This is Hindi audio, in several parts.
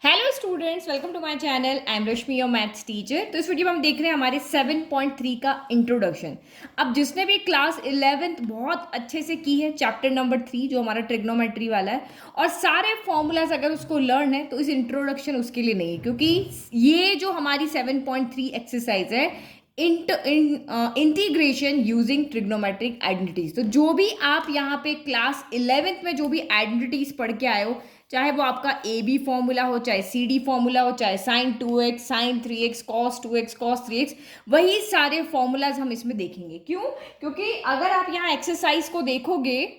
Hello students, welcome to my channel. I am Rashmi, your maths teacher. तो इस वीडियो में हम देख रहे हैं हमारे 7.3 का इंट्रोडक्शन। अब जिसने भी क्लास 11th बहुत अच्छे से की है, चैप्टर नंबर 3 जो हमारा ट्रिग्नोमेट्री वाला है, और सारे फॉर्मूलाज अगर उसको लर्न है तो इस इंट्रोडक्शन उसके लिए नहीं है, क्योंकि ये जो हमारी 7.3 एक्सरसाइज है इंटीग्रेशन यूजिंग ट्रिग्नोमेट्रिक आइडेंटिटीज। तो जो भी आप यहाँ पे क्लास 11th में जो भी आइडेंटिटीज पढ़ के आए हो, चाहे वो आपका ए बी फॉर्मूला हो, चाहे सी डी फॉर्मूला हो, चाहे sign 2x, sign 3x, cos 2x, cos 3x, वही सारे फॉर्मूलाज हम इसमें देखेंगे। क्यों? क्योंकि अगर आप यहाँ एक्सरसाइज को देखोगे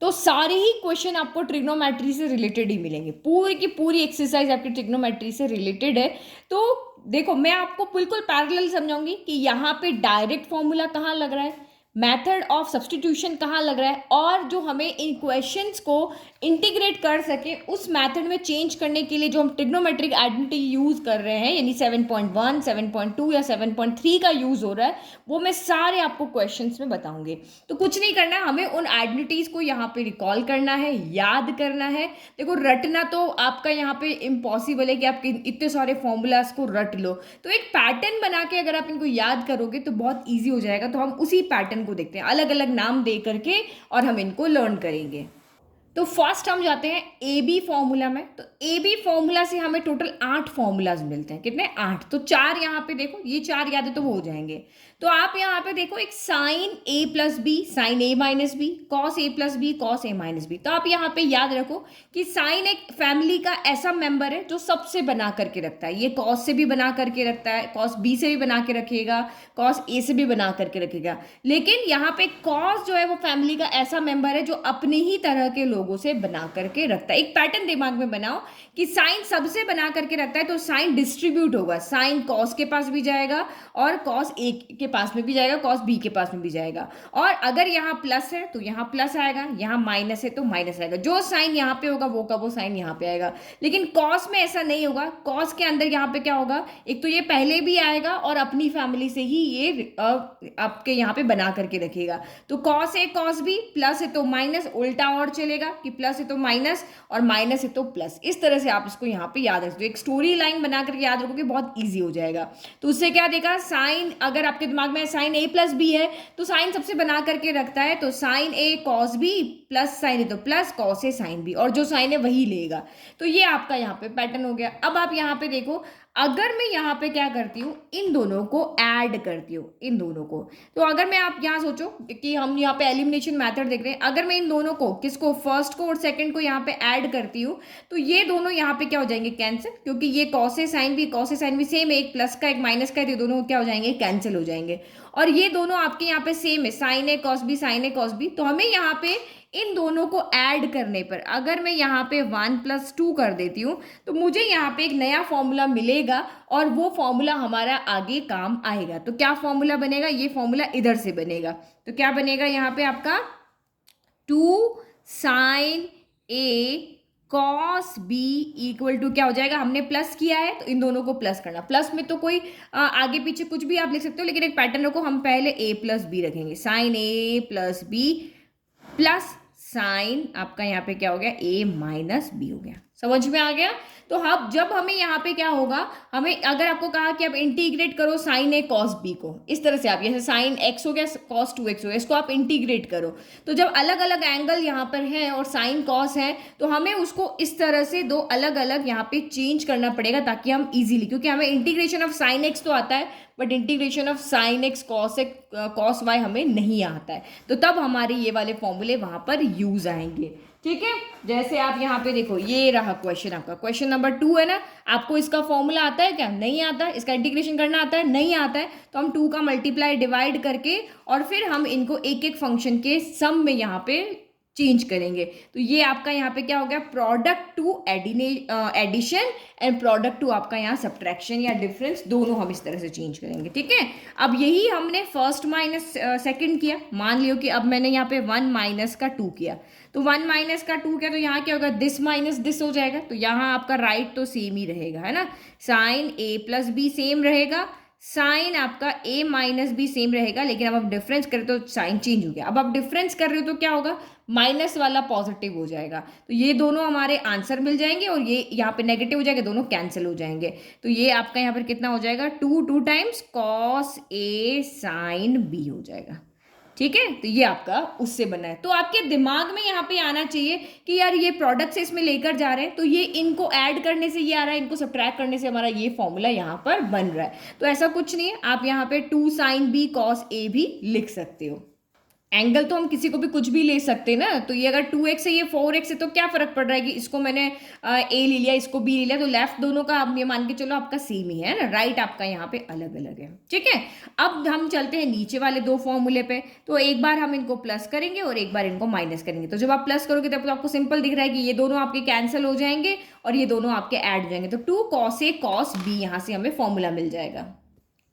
तो सारे ही क्वेश्चन आपको ट्रिग्नोमेट्री से रिलेटेड ही मिलेंगे। पूरी की पूरी एक्सरसाइज आपकी ट्रिग्नोमेट्री से रिलेटेड है। तो देखो, मैं आपको बिल्कुल पैरेलल समझाऊंगी कि यहाँ पे डायरेक्ट फॉर्मूला कहाँ लग रहा है, मेथड ऑफ सब्सटीट्यूशन कहाँ लग रहा है, और जो हमें इन क्वेश्चंस को इंटीग्रेट कर सके उस मेथड में चेंज करने के लिए जो हम ट्रिग्नोमेट्रिक आइडेंटिटी यूज कर रहे हैं, यानी 7.1, 7.2 या 7.3 का यूज हो रहा है, वो मैं सारे आपको क्वेश्चंस में बताऊंगी। तो कुछ नहीं करना है, हमें उन आइडेंटिटीज को यहाँ पे रिकॉल करना है, याद करना है। देखो, रटना तो आपका यहाँ पे इम्पॉसिबल है कि आप इतने सारे फॉर्मूलाज को रट लो। तो एक पैटर्न बना के अगर आप इनको याद करोगे तो बहुत ईजी हो जाएगा। तो हम उसी पैटर्न को देखते हैं, अलग अलग नाम दे करके, और हम इनको लर्न करेंगे। तो फर्स्ट हम जाते हैं ए बी फॉर्मूला में। तो ए बी फॉर्मूला से हमें टोटल 8 फॉर्मूलाज मिलते हैं। कितने? 8। तो 4 यहाँ पे देखो, ये 4 याद है तो वो हो जाएंगे। तो आप यहाँ पे देखो, एक sign A plus B, sign A minus B, cos A plus B, cos A minus B. तो आप यहाँ पे याद रखो कि साइन एक फैमिली का ऐसा मेंबर है जो सबसे बना करके रखता है। ये कॉस से भी बना करके रखता है, कॉस बी से भी बना के रखेगा, कॉस ए से भी बना करके रखेगा। लेकिन यहाँ पे कॉस जो है वो फैमिली का ऐसा मेंबर है जो अपने ही तरह के लोगों से बना करके रखता है। एक पैटर्न दिमाग में बनाओ कि साइन सबसे बना करके रखता है, तो साइन डिस्ट्रीब्यूट होगा। साइन कॉस के पास भी जाएगा, और कॉस ए के पास में भी जाएगा, कॉस बी के पास में भी जाएगा। और अगर यहाँ प्लस है तो यहाँ प्लस आएगा, यहाँ माइनस है तो माइनस आएगा। जो साइन यहाँ पे होगा वो का वो साइन यहाँ पे आएगा। लेकिन कॉस में ऐसा नहीं होगा। कॉस के अंदर यहाँ पे क्या होगा, एक तो ये पहले भी आएगा और अपनी फैमिली से ही ये आपके यहाँ पे बना करके रखेगा। तो कॉस है कॉस बी, प्लस है तो माइनस, उल्टा और चलेगा कि प्लस है तो माइनस और माइनस है तो प्लस। इस तरह से आप इसको यहाँ पे याद रखते हो। एक स्टोरी लाइन बना करके याद रखोगे, बहुत ईजी हो जाएगा। तो उससे क्या देखा, साइन अगर आपके दिमाग में साइन ए प्लस बी है तो साइन सबसे बना करके रखता है, तो sign A cos B plus sign ए तो plus, cos A sine B, और जो साइन है वही लेगा। तो ये आपका यहाँ पे पैटर्न हो गया। अब आप यहाँ पे देखो, अगर मैं यहाँ पे क्या करती हूँ, इन दोनों को ऐड करती हूँ, इन दोनों को। तो अगर मैं, आप यहाँ सोचो कि हम यहाँ पे एलिमिनेशन मेथड देख रहे हैं, अगर मैं इन दोनों को, किसको, फर्स्ट को और सेकंड को यहाँ पे ऐड करती हूँ, तो ये दोनों यहाँ पे क्या हो जाएंगे, कैंसिल। क्योंकि ये कॉस ए साइन भी सेम है, एक प्लस का एक माइनस का है, तो दोनों क्या हो जाएंगे, कैंसिल हो जाएंगे। और ये दोनों आपके यहाँ पे सेम है, sign A cos B, sign A cos B. तो हमें यहाँ पे इन दोनों को ऐड करने पर, अगर मैं यहाँ पे 1+2 कर देती हूँ, तो मुझे यहाँ पे एक नया फॉर्मूला मिलेगा, और वो फॉर्मूला हमारा आगे काम आएगा। तो क्या फॉर्मूला बनेगा, ये फॉर्मूला इधर से बनेगा। तो क्या बनेगा यहाँ पे आपका, 2 sine A cos B equal to क्या हो जाएगा, हमने प्लस किया है तो इन दोनों को प्लस करना। प्लस में तो कोई आगे पीछे कुछ भी आप लिख सकते हो, लेकिन एक पैटर्न रखो, हम पहले ए प्लस बी रखेंगे। Sign A plus B plus sign आपका यहाँ पे क्या हो गया, ए माइनस बी हो गया। समझ में आ गया? तो अब जब हमें यहाँ पे क्या होगा, हमें अगर आपको कहा कि आप इंटीग्रेट करो साइन ए कॉस बी को, इस तरह से आप, जैसे साइन एक्स हो गया, कॉस 2x हो गया, इसको आप इंटीग्रेट करो। तो जब अलग अलग एंगल यहाँ पर है और साइन कॉस है, तो हमें उसको इस तरह से दो अलग अलग यहाँ पे चेंज करना पड़ेगा, ताकि हम इजीली, क्योंकि हमें इंटीग्रेशन ऑफ साइन एक्स तो आता है, but integration of sine X cos Y हमें नहीं आता है। तो तब हमारे ये वाले फॉर्मूले वहां पर यूज आएंगे। ठीक है, जैसे आप यहाँ पे देखो, ये रहा क्वेश्चन आपका, क्वेश्चन नंबर 2 है ना। आपको इसका फॉर्मूला आता है क्या? नहीं आता है। इसका इंटीग्रेशन करना आता है? नहीं आता है। तो हम 2 का मल्टीप्लाई डिवाइड करके, और फिर हम इनको एक एक फंक्शन के सम में यहाँ पे चेंज करेंगे। तो ये आपका यहाँ पे क्या हो गया, product to addition, and product to आपका यहाँ सब्ट्रैक्शन या डिफरेंस, दोनों हम इस तरह से चेंज करेंगे। ठीक है, अब यही हमने फर्स्ट माइनस सेकंड किया। मान लियो कि अब मैंने यहाँ पे 1 माइनस का 2 किया, तो 1 माइनस का 2 किया, तो यहाँ क्या होगा, दिस माइनस दिस हो जाएगा। तो यहाँ आपका राइट तो सेम ही रहेगा, है ना। Sine A plus B same रहेगा, साइन आपका a माइनस बी सेम रहेगा, लेकिन अब आप डिफरेंस करें तो साइन चेंज हो गया। अब आप डिफरेंस कर रहे हो तो क्या होगा, माइनस वाला पॉजिटिव हो जाएगा, तो ये दोनों हमारे आंसर मिल जाएंगे और ये यहाँ पे नेगेटिव हो जाएगा, दोनों कैंसिल हो जाएंगे। तो ये आपका यहाँ पर कितना हो जाएगा, two times cos A sine B हो जाएगा। ठीक है, तो ये आपका उससे बना है। तो आपके दिमाग में यहाँ पे आना चाहिए कि यार ये प्रोडक्ट्स इसमें लेकर जा रहे हैं, तो ये इनको ऐड करने से ये आ रहा है, इनको सब्ट्रैक्ट करने से हमारा ये फॉर्मूला यहाँ पर बन रहा है। तो ऐसा कुछ नहीं है, आप यहाँ पे 2 साइन बी कॉस ए भी लिख सकते हो। एंगल तो हम किसी को भी कुछ भी ले सकते हैं ना, तो ये अगर 2x है ये 4x है तो क्या फर्क पड़ रहा है कि इसको मैंने ए ले लिया इसको बी ले लिया, तो लेफ्ट दोनों का आप ये मान के चलो आपका सेम ही है ना, राइट आपका यहाँ पे अलग अलग है। ठीक है, अब हम चलते हैं नीचे वाले दो फॉर्मूले पे। तो एक बार हम इनको प्लस करेंगे और एक बार इनको माइनस करेंगे। तो जब आप प्लस करोगे तब तो आपको सिंपल दिख रहा है कि ये दोनों आपके कैंसिल हो जाएंगे और ये दोनों आपके ऐड हो जाएंगे, तो 2 कॉस ए कॉस बी यहाँ से हमें फॉर्मूला मिल जाएगा।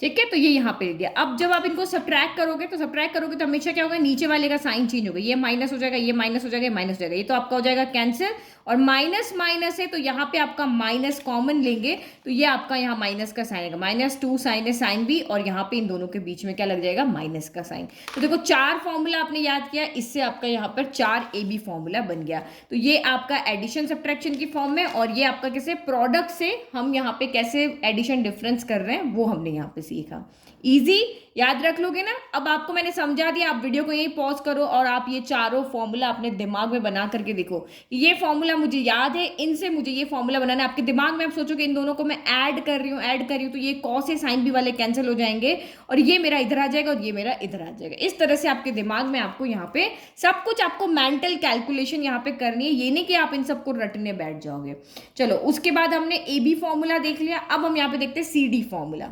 ठीक है, तो ये यहाँ पे लिख दिया। अब जब आप इनको सब्ट्रैक्ट करोगे तो हमेशा क्या होगा, नीचे वाले का साइन चेंज होगा, ये माइनस हो जाएगा, ये माइनस हो जाएगा, ये माइनस हो जाएगा, ये तो आपका हो जाएगा कैंसिल। और माइनस माइनस है तो यहाँ पे आपका माइनस कॉमन लेंगे, तो ये आपका यहाँ माइनस का साइन आएगा, -2 साइन है साइन बी, और यहाँ पे इन दोनों के बीच में क्या लग जाएगा, माइनस का साइन। तो देखो 4 फॉर्मूला आपने याद किया, इससे आपका यहाँ पर 4 ए बी फॉर्मूला बन गया। तो ये आपका एडिशन सब्ट्रैक्शन की फॉर्म में, और ये आपका कैसे प्रोडक्ट से हम यहाँ पे कैसे एडिशन डिफरेंस कर रहे हैं वो हमने यहाँ पे सीखा। इजी याद रख लोगे ना। अब आपको मैंने समझा दिया, आप वीडियो को यही पॉज करो और आप ये चारों फॉर्मूला अपने दिमाग में बना करके देखो। ये फॉर्मूला मुझे याद है, इनसे मुझे ये फॉर्मूला बनाना है। आपके दिमाग में आप सोचो कि इन दोनों को मैं ऐड कर रही हूँ तो ये कॉस ए साइन बी वाले कैंसिल हो जाएंगे और ये मेरा इधर आ जाएगा और ये मेरा इधर आ जाएगा। इस तरह से आपके दिमाग में आपको यहाँ पे सब कुछ आपको मेंटल कैलकुलेशन यहाँ पे करनी है, ये नहीं कि आप इन सबको रटने बैठ जाओगे। चलो, उसके बाद हमने ए बी फॉर्मूला देख लिया। अब हम यहाँ पे देखते हैं सी डी फॉर्मूला।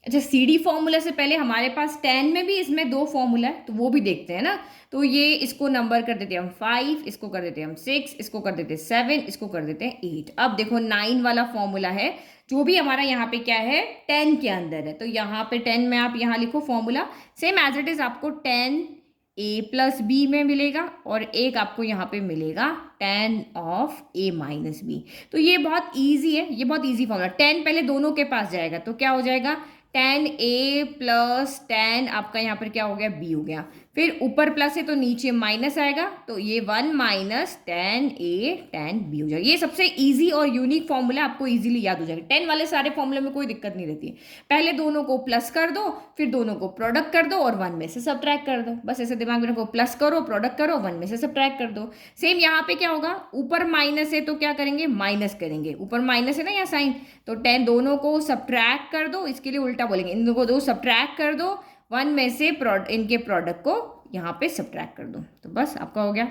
अच्छा, सी डी फॉर्मूला से पहले हमारे पास 10 में भी इसमें 2 फॉर्मूला है, तो वो भी देखते हैं ना। तो ये इसको नंबर कर देते हैं हम 5, इसको कर देते हैं हम 6, इसको कर देते हैं 7, इसको कर देते हैं 8। अब देखो 9 वाला फॉर्मूला है जो भी हमारा यहाँ पे क्या है, 10 के अंदर है। तो यहाँ पे 10 में आप यहाँ लिखो formula same as it is, आपको 10 a प्लस बी में मिलेगा और एक आपको यहाँ पे मिलेगा 10 ऑफ a माइनस बी। तो ये बहुत ईजी है, ये बहुत ईजी फॉर्मूला। 10 पहले दोनों के पास जाएगा तो क्या हो जाएगा, 10a प्लस 10 आपका यहाँ पर क्या हो गया, b हो गया। फिर ऊपर प्लस है तो नीचे माइनस आएगा, तो ये 1 माइनस 10a 10b हो जाएगा। ये सबसे इजी और यूनिक फॉर्मूला, आपको इजीली याद हो जाएगा। 10 वाले सारे फॉर्मूले में कोई दिक्कत नहीं रहती है। पहले दोनों को प्लस कर दो, फिर दोनों को प्रोडक्ट कर दो और 1 में से सब्ट्रैक्ट कर दो। बस ऐसे दिमाग में रखो, प्लस करो प्रोडक्ट करो 1 में से सब्ट्रैक्ट कर दो। सेम यहाँ पे क्या होगा, ऊपर माइनस है तो क्या करेंगे, माइनस करेंगे। ऊपर माइनस है ना यहाँ साइन, तो 10 दोनों को सब्ट्रैक्ट कर दो, इसके लिए उल्टा बोलेंगे, इन दोनों को दो सब्ट्रैक्ट कर दो, 1 में से इनके प्रोडक्ट को यहाँ पे सब्ट्रैक्ट कर दो। तो बस आपका हो गया,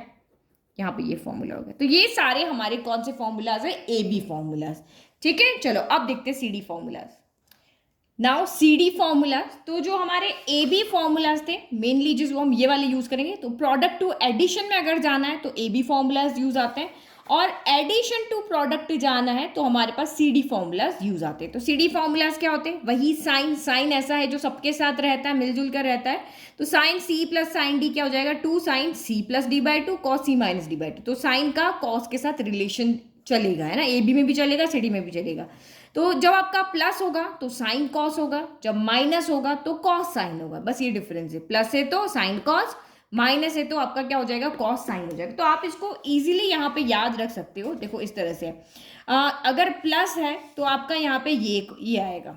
यहाँ पे ये फॉर्मूला हो गया। तो ये सारे हमारे कौन से फॉर्मूलाज है, ए बी फॉर्मूलाज। ठीक है, चलो अब देखते हैं C D formulas. Now C D formulas, तो जो हमारे ए बी फॉर्मूलाज थे मेनली जो हम ये वाले यूज करेंगे। तो प्रोडक्ट टू एडिशन में अगर जाना है तो ए बी फॉर्मूलाज यूज आते हैं, और एडिशन टू प्रोडक्ट जाना है तो हमारे पास सी डी फॉर्मूलाज यूज आते हैं। तो सी डी फॉर्मूलाज क्या होते हैं, वही साइन ऐसा है जो सबके साथ रहता है, मिलजुल कर रहता है। तो sine C plus sine D क्या हो जाएगा, 2 sine C plus D by 2 cos C minus D by 2। तो साइन का कॉस के साथ रिलेशन चलेगा, है ना, ए बी में भी चलेगा सी डी में भी चलेगा। तो जब आपका प्लस होगा तो साइन कॉस होगा, जब माइनस होगा तो कॉस साइन होगा। बस ये डिफरेंस है, प्लस है तो साइन कॉस, माइनस है तो आपका क्या हो जाएगा, कॉस साइन हो जाएगा। तो आप इसको इजीली यहाँ पे याद रख सकते हो। देखो इस तरह से अगर प्लस है तो आपका यहाँ पे ये आएगा,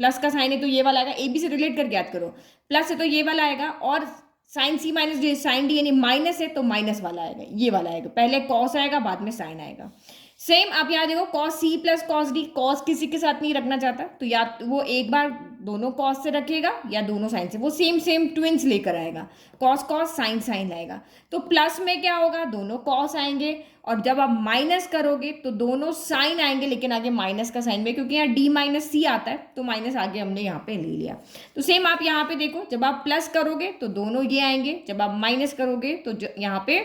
प्लस का साइन है तो ये वाला आएगा, ए बी से रिलेट करके याद करो। प्लस है तो ये वाला आएगा, और साइन सी माइनस डी, साइन डी यानी माइनस है तो माइनस वाला आएगा, ये वाला आएगा। पहले कॉस आएगा बाद में साइन आएगा। सेम आप यहाँ देखो, cos C plus cos D, cos किसी के साथ नहीं रखना चाहता तो या वो एक बार दोनों कॉस से रखेगा या दोनों साइन से, वो सेम ट्विंस लेकर आएगा, कॉस कॉस साइन साइन आएगा। तो प्लस में क्या होगा, दोनों कॉस आएंगे, और जब आप माइनस करोगे तो दोनों साइन आएंगे, लेकिन आगे माइनस का साइन में, क्योंकि यहाँ डी माइनस सी आता है तो माइनस आगे हमने यहाँ पे ले लिया। तो सेम आप यहाँ पे देखो, जब आप प्लस करोगे तो दोनों ये आएंगे, जब आप माइनस करोगे तो यहाँ पे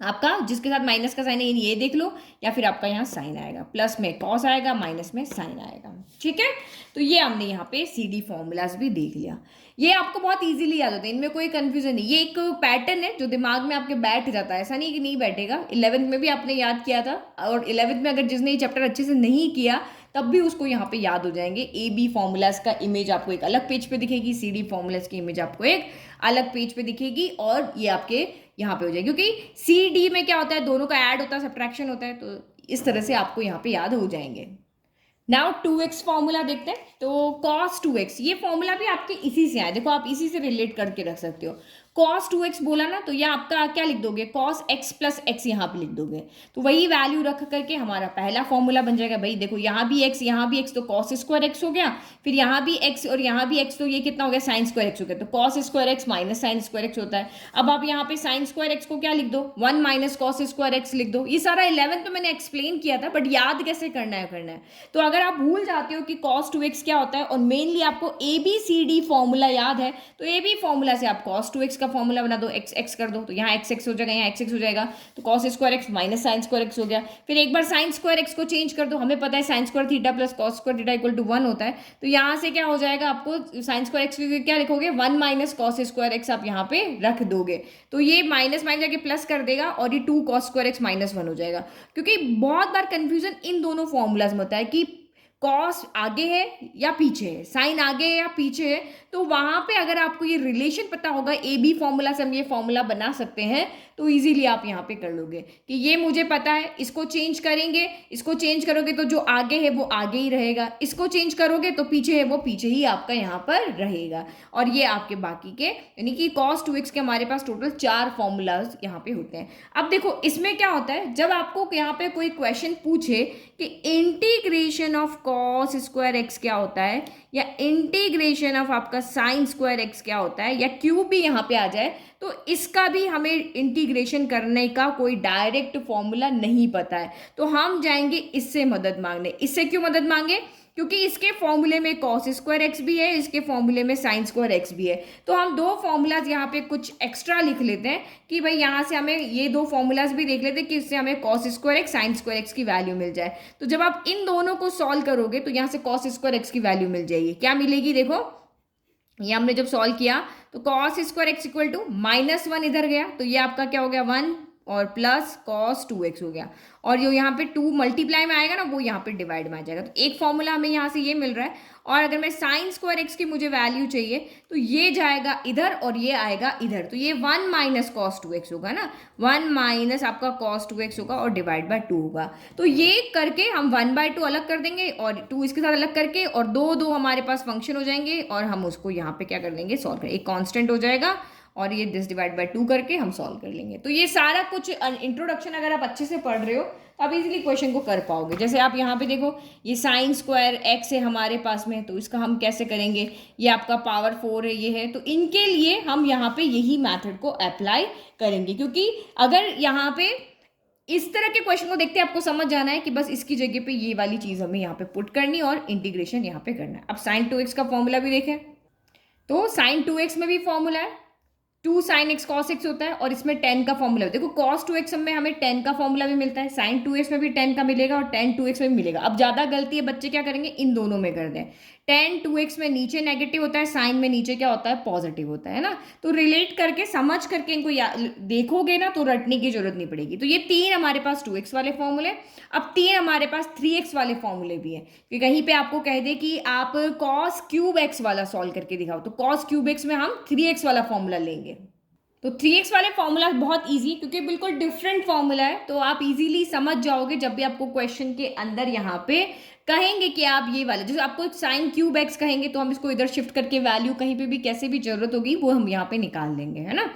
आपका जिसके साथ माइनस का साइन है ये देख लो, या फिर आपका यहाँ साइन आएगा, प्लस में कॉस आएगा माइनस में साइन आएगा। ठीक है, तो ये हमने यहाँ पे सी डी फॉर्मूलाज भी देख लिया। ये आपको बहुत इजीली याद होता है, इनमें कोई कंफ्यूजन नहीं। ये एक पैटर्न है जो दिमाग में आपके बैठ जाता है, ऐसा नहीं कि नहीं बैठेगा। 11th में भी आपने याद किया था, और 11th में अगर जिसने ये चैप्टर अच्छे से नहीं किया तब भी उसको यहाँ पे याद हो जाएंगे। ए बी फॉर्मूलाज का इमेज आपको एक अलग पेज पे दिखेगी, सी डी फॉर्मूलाज की इमेज आपको एक अलग पेज पे दिखेगी, और ये आपके यहाँ पे हो जाएगी, क्योंकि सी डी में क्या होता है, दोनों का ऐड होता है, सब्ट्रैक्शन होता है, तो इस तरह से आपको यहाँ पे याद हो जाएंगे। नाउ 2x फॉर्मूला देखते हैं। तो cos 2x, ये फॉर्मूला भी आपके इसी से आया, देखो आप इसी से रिलेट करके रख सकते हो। cos 2x बोला ना, तो ये आपका क्या लिख दोगे, cos x प्लस एक्स यहाँ पे लिख दोगे, तो वही वैल्यू रख करके हमारा पहला फॉर्मूला बन जाएगा। भाई देखो यहाँ भी x यहाँ भी x, तो cos स्क्वायर x हो गया, फिर यहाँ भी x और यहाँ भी x, तो ये कितना हो गया, साइन स्क्वायर x हो गया, तो cos square x minus sine square x होता है। अब आप यहाँ पे साइन स्क्वायर x को क्या लिख दो, 1 माइनस कॉस स्क्वायर x लिख दो। ये सारा 11th में मैंने एक्सप्लेन किया था, बट याद कैसे करना है। तो अगर आप भूल जाते हो कि cos 2x क्या होता है, और मेनली आपको A B C D formula याद है, तो ए बी फॉर्मूला से आप cos 2x का फॉर्मूला बना दो, x x कर दो, तो यहाँ x x हो जाएगा, यहाँ x x हो जाएगा, तो cos square x minus sine square x हो गया। फिर एक बार साइन स्क्वायर x को चेंज कर दो, हमें पता है sine square theta plus cos square theta equal to 1 होता है, तो यहाँ से क्या हो जाएगा, आपको साइन स्क्वायर x क्या लिखोगे, 1 माइनस कॉस स्क्वायर x आप यहाँ पे रख दोगे, तो ये माइनस माइनस जाके प्लस कर देगा, और ये 2 कॉस स्क्वायर x माइनस 1 हो जाएगा। क्योंकि बहुत बार कंफ्यूजन इन दोनों फॉर्मूलाज में होता है कि कॉस आगे है या पीछे है, साइन आगे है या पीछे है, तो वहां पे अगर आपको ये रिलेशन पता होगा, ए बी फॉर्मूला से हम ये फॉर्मूला बना सकते हैं, तो इजीली आप यहाँ पे कर लोगे कि ये मुझे पता है, इसको चेंज करेंगे, इसको चेंज करोगे तो जो आगे है वो आगे ही रहेगा, इसको चेंज करोगे तो पीछे है वो पीछे ही आपका यहाँ पर रहेगा, और ये आपके बाकी के, यानी कि cos 2x के हमारे पास टोटल 4 फॉर्मूलाज यहाँ पे होते हैं। अब देखो इसमें क्या होता है, जब आपको यहाँ पे कोई क्वेश्चन पूछे कि integration of cos square x क्या होता है, या इंटीग्रेशन ऑफ आपका साइन स्क्वायर x क्या होता है, या क्यूब भी यहाँ पे आ जाए, तो इसका भी हमें इंटीग्रेशन करने का कोई डायरेक्ट फॉर्मूला नहीं पता है, तो हम जाएंगे इससे मदद मांगने। इससे क्यों मदद मांगे, क्योंकि इसके फॉर्मूले में cos स्क्वायर x भी है, इसके फॉर्मूले में साइन स्क्वायर x भी है, तो हम दो फॉर्मूलाज यहाँ पे कुछ एक्स्ट्रा लिख लेते हैं कि भाई यहाँ से हमें ये दो फॉर्मूलाज भी देख लेते हैं कि इससे हमें cos square x sign square x की वैल्यू मिल जाए। तो जब आप इन दोनों को सॉल्व करोगे तो यहाँ से cos स्क्वायर x की वैल्यू मिल जाएगी, क्या मिलेगी, देखो ये हमने जब सॉल्व किया तो cos square x equal to -1 इधर गया, तो ये आपका क्या हो गया 1 और प्लस cos 2x हो गया, और जो यहाँ पे 2 मल्टीप्लाई में आएगा ना वो यहाँ पे डिवाइड में आ जाएगा, तो एक फॉर्मूला हमें यहाँ से ये मिल रहा है। और अगर मैं साइन स्क्वायर एक्स की मुझे वैल्यू चाहिए तो ये जाएगा इधर और ये आएगा इधर, तो ये 1 माइनस कॉस 2x होगा ना, 1 माइनस आपका cos 2x होगा और डिवाइड बाय 2 होगा। तो ये करके हम 1/2 अलग कर देंगे और 2 इसके साथ अलग करके, और दो हमारे पास फंक्शन हो जाएंगे, और हम उसको यहाँ पे क्या कर लेंगे, सॉल्व कर, एक कांस्टेंट हो जाएगा और ये दिस डिवाइड बाय 2 करके हम सॉल्व कर लेंगे। तो ये सारा कुछ इंट्रोडक्शन अगर आप अच्छे से पढ़ रहे हो तो आप इजीली क्वेश्चन को कर पाओगे। जैसे आप यहाँ पे देखो ये साइन स्क्वायर एक्स है हमारे पास में, तो इसका हम कैसे करेंगे, ये आपका पावर 4 है, ये है, तो इनके लिए हम यहाँ पे यही मैथड को अप्लाई करेंगे, क्योंकि अगर यहाँ पे इस तरह के क्वेश्चन को देखते आपको समझ जाना है कि बस इसकी जगह पे ये वाली चीज़ हमें यहाँ पे पुट करनी और इंटीग्रेशन यहाँ पे करना है। अब साइन 2x का फॉर्मूला भी देखें, तो साइन 2x में भी फॉर्मूला है 2 sin x cos x होता है, और इसमें 10 का फॉर्मूला है। देखो cos 2x में हमें 10 का फॉर्मूला भी मिलता है, sin 2x में भी 10 का मिलेगा और tan 2x में भी मिलेगा। अब ज़्यादा गलती है बच्चे क्या करेंगे, इन दोनों में कर दें, tan 2x में नीचे नेगेटिव होता है, साइन में नीचे क्या होता है, पॉजिटिव होता है ना। तो रिलेट करके समझ करके इनको देखोगे ना तो रटने की जरूरत नहीं पड़ेगी। तो ये 3 हमारे पास 2x वाले फॉर्मूले, अब 3 हमारे पास 3x वाले फॉर्मूले भी है कि कहीं पे आपको कह दे कि आप cos क्यूब x वाला सॉल्व करके दिखाओ, तो cos क्यूब x में हम 3x वाला फॉर्मूला लेंगे। तो 3x वाले फॉर्मूला बहुत इजी, क्योंकि बिल्कुल डिफरेंट फॉर्मूला है, तो आप इजीली समझ जाओगे जब भी आपको क्वेश्चन के अंदर यहाँ पे कहेंगे कि आप ये वाले, जैसे आपको साइन क्यूब एक्स कहेंगे तो हम इसको इधर शिफ्ट करके वैल्यू कहीं पे भी कैसे भी जरूरत होगी वो हम यहाँ पे निकाल लेंगे, है ना।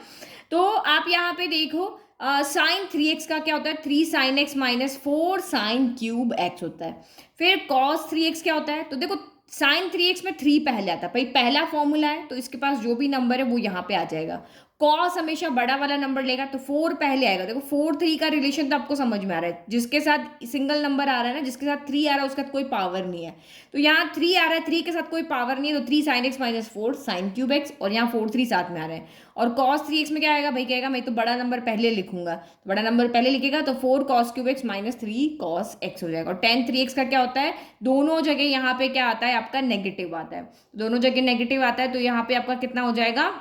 तो आप यहाँ पे देखो साइन 3x का क्या होता है, 3 sin x minus 4 sine cube x होता है। फिर cos 3x क्या होता है, तो देखो साइन 3x में 3 पहले आता है, भाई पहला फॉर्मूला है तो इसके पास जो भी नंबर है वो यहाँ पे आ जाएगा। कॉस हमेशा बड़ा वाला नंबर लेगा तो 4 पहले आएगा। देखो 4 3 का रिलेशन तो आपको समझ में आ रहा है, जिसके साथ सिंगल नंबर आ रहा है ना, जिसके साथ 3 आ रहा है उसका कोई पावर नहीं है, तो यहाँ 3 आ रहा है, 3 के साथ कोई पावर नहीं है, तो 3 sin x minus 4 sine cube x, और यहाँ 4 3 साथ में आ रहा है। और cos 3x में क्या आएगा, भाई कहेगा मैं तो बड़ा नंबर पहले लिखूंगा, तो बड़ा नंबर पहले लिखेगा तो 4 cos cube x minus 3 cos x हो जाएगा। और tan 3x का क्या होता है, दोनों जगह यहाँ पे क्या आता है आपका नेगेटिव आता है, दोनों जगह नेगेटिव आता है, तो यहाँ पे आपका कितना हो जाएगा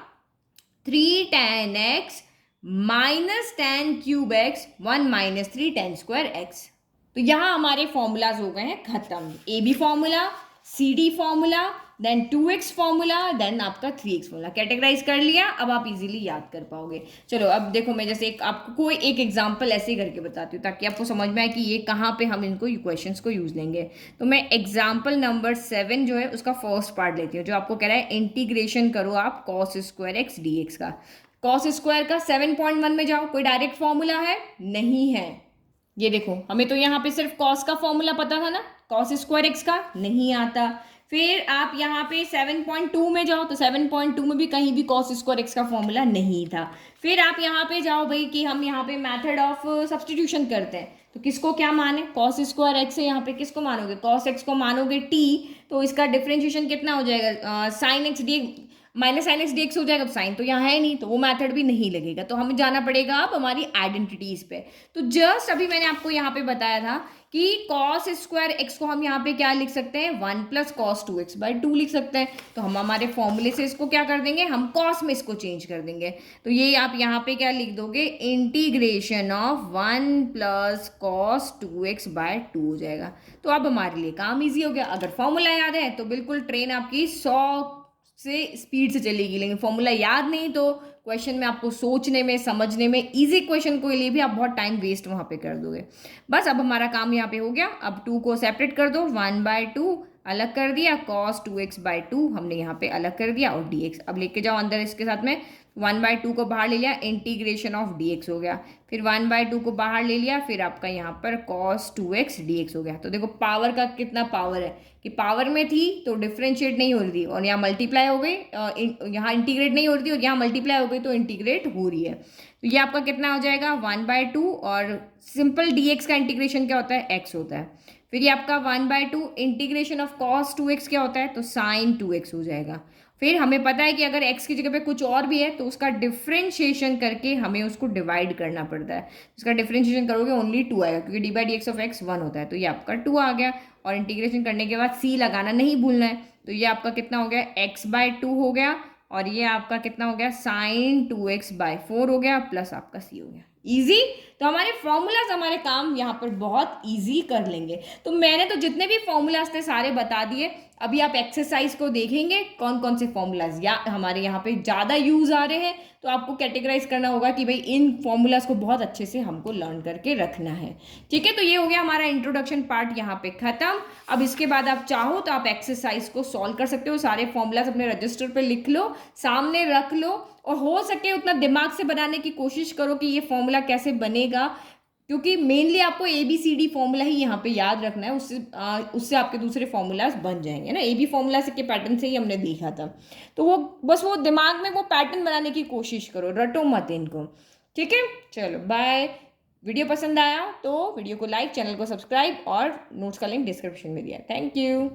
3 tan x minus tan cube x 1 minus 3 tan square x। तो यहाँ हमारे फॉर्मूलाज हो गए हैं खत्म। A B formula, C D formula, then 2x formula, then आपका 3x फॉर्मूला कैटेगराइज कर लिया। अब आप इजीली याद कर पाओगे। चलो अब देखो, मैं जैसे आपको कोई एक एग्जांपल ऐसे ही करके बताती हूँ ताकि आपको समझ में आए कि ये कहाँ पे हम इनको क्वेश्चंस को यूज लेंगे। तो मैं एग्जाम्पल नंबर 7 जो है उसका फर्स्ट पार्ट लेती हूँ, जो आपको कह रहा है इंटीग्रेशन करो आप cos square x D x का। cos स्क्वायर का 7.1 में जाओ, कोई डायरेक्ट फॉर्मूला है? नहीं है। ये देखो, हमें तो यहाँ पे सिर्फ cos का फॉर्मूला पता था ना, cos स्क्वायर एक्स का नहीं आता। फिर आप यहाँ पे 7.2 में जाओ, तो 7.2 में भी कहीं भी cos स्क्वायर एक्स का फॉर्मूला नहीं था। फिर आप यहाँ पे जाओ भाई कि हम यहाँ पे मेथड ऑफ सब्सटीट्यूशन करते हैं, तो किसको क्या माने? cos स्क्वायर एक्स है, यहाँ पे किसको मानोगे? cos एक्स को मानोगे t, तो इसका डिफ्रेंशिएशन कितना हो जाएगा? Sine x D minus sine x D x हो जाएगा। तो साइन तो यहाँ है नहीं, तो वो मेथड भी नहीं लगेगा। तो हमें जाना पड़ेगा अब हमारी आइडेंटिटीज पे। तो जस्ट अभी मैंने आपको यहाँ पे बताया था कि cos स्क्वायर एक्स को हम यहाँ पे क्या लिख सकते हैं? 1 प्लस cos 2x बाई 2 लिख सकते हैं। तो हम हमारे फॉर्मूले से इसको क्या कर देंगे? हम cos में इसको चेंज कर देंगे। तो ये आप यहाँ पे क्या लिख दोगे? Integration of 1 plus cos 2x by 2 हो जाएगा। तो अब हमारे लिए काम ईजी हो गया। अगर फॉर्मूला याद है तो बिल्कुल ट्रेन आपकी 100 से स्पीड से चलेगी, लेकिन फॉर्मूला याद नहीं तो क्वेश्चन में आपको सोचने में, समझने में, इजी क्वेश्चन को लिए भी आप बहुत टाइम वेस्ट वहाँ पे कर दोगे। बस अब हमारा काम यहाँ पे हो गया। अब 2 को सेपरेट कर दो, 1/2 अलग कर दिया, cos 2x बाई 2 हमने यहाँ पे अलग कर दिया, और dx अब लेके जाओ अंदर इसके साथ में। 1/2 को बाहर ले लिया, इंटीग्रेशन ऑफ dx हो गया। फिर 1/2 को बाहर ले लिया, फिर आपका यहाँ पर cos 2x dx हो गया। तो देखो पावर का कितना पावर है कि पावर में थी तो डिफ्रेंशिएट नहीं हो रही थी, और यहाँ मल्टीप्लाई हो गई, यहाँ इंटीग्रेट नहीं हो रही थी, और यहाँ मल्टीप्लाई हो गई तो इंटीग्रेट हो रही है। तो ये आपका कितना हो जाएगा? 1/2, और सिंपल dx का इंटीग्रेशन क्या होता है? x होता है। फिर ये आपका 1/2 इंटीग्रेशन ऑफ cos 2x क्या होता है? तो sin 2x हो जाएगा। फिर हमें पता है कि अगर x की जगह पे कुछ और भी है तो उसका डिफ्रेंशिएशन करके हमें उसको डिवाइड करना पड़ता है। उसका डिफ्रेंशिएशन करोगे ओनली 2 आएगा, क्योंकि d/dx ऑफ x 1 होता है। तो ये आपका 2 आ गया, और इंटीग्रेशन करने के बाद c लगाना नहीं भूलना है। तो ये आपका कितना हो गया? x/2 हो गया, और ये आपका कितना हो गया? sin 2x/4 हो गया, प्लस आपका c हो गया। इजी। तो हमारे फॉर्मूलाज हमारे काम यहाँ पर बहुत इजी कर लेंगे। तो मैंने तो जितने भी फॉर्मूलाज थे सारे बता दिए। अभी आप एक्सरसाइज को देखेंगे कौन कौन से फॉर्मूलाज या हमारे यहाँ पे ज़्यादा यूज आ रहे हैं, तो आपको कैटेगराइज करना होगा कि भाई इन फॉर्मूलाज को बहुत अच्छे से हमको लर्न करके रखना है। ठीक है, तो ये हो गया हमारा इंट्रोडक्शन पार्ट यहाँ पे खत्म। अब इसके बाद आप चाहो तो आप एक्सरसाइज को सॉल्व कर सकते हो। सारे फॉर्मूलाज अपने रजिस्टर पे लिख लो, सामने रख लो, और हो सके उतना दिमाग से बनाने की कोशिश करो कि ये फॉर्मूला कैसे बनेगा, क्योंकि मेनली आपको ABCD फॉर्मूला ही यहाँ पे याद रखना है। उससे आपके दूसरे फॉर्मूलाज बन जाएंगे ना। AB फॉर्मूला से के पैटर्न से ही हमने देखा था, तो वो बस वो दिमाग में वो पैटर्न बनाने की कोशिश करो, रटो मत इनको। ठीक है, चलो बाय। वीडियो पसंद आया तो वीडियो को लाइक, चैनल को सब्सक्राइब, और नोट्स का लिंक डिस्क्रिप्शन में दिया। Thank you.